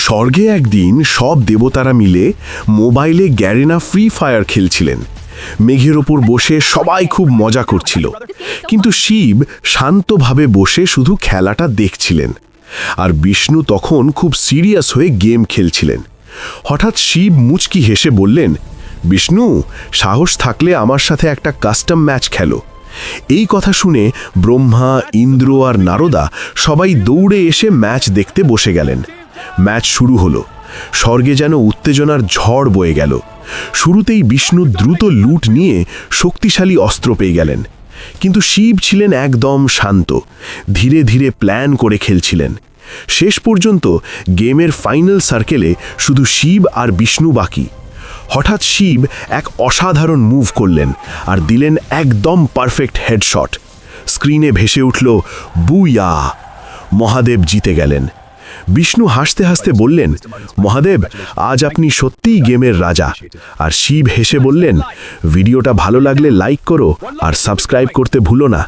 স্বর্গে একদিন সব দেবতারা মিলে মোবাইলে গ্যারেনা ফ্রি ফায়ার খেলছিলেন। মেঘের ওপর বসে সবাই খুব মজা করছিল, কিন্তু শিব শান্তভাবে বসে শুধু খেলাটা দেখছিলেন। আর বিষ্ণু তখন খুব সিরিয়াস হয়ে গেম খেলছিলেন। হঠাৎ শিব মুচকি হেসে বললেন, বিষ্ণু, সাহস থাকলে আমার সাথে একটা কাস্টম ম্যাচ খেলো। এই কথা শুনে ব্রহ্মা, ইন্দ্র আর নারদা সবাই দৌড়ে এসে ম্যাচ দেখতে বসে গেলেন। ম্যাচ শুরু হলো। স্বর্গে যেন উত্তেজনার ঝড় বয়ে গেল। শুরুতেই বিষ্ণু দ্রুত লুট নিয়ে শক্তিশালী অস্ত্র পেয়ে গেলেন, কিন্তু শিব ছিলেন একদম শান্ত, ধীরে ধীরে প্ল্যান করে খেলছিলেন। শেষ পর্যন্ত গেমের ফাইনাল সার্কেলে শুধু শিব আর বিষ্ণু বাকি। হঠাৎ শিব এক অসাধারণ মুভ করলেন আর দিলেন একদম পারফেক্ট হেডশট। স্ক্রিনে ভেসে উঠল, বুইয়া! মহাদেব জিতে গেলেন। বিষ্ণু হাসতে হাসতে বললেন, মহাদেব, আজ আপনি সত্যিই গেমের রাজা। আর শিব হেসে বললেন, ভিডিওটা ভালো লাগলে লাইক করো আর সাবস্ক্রাইব করতে ভুলো না।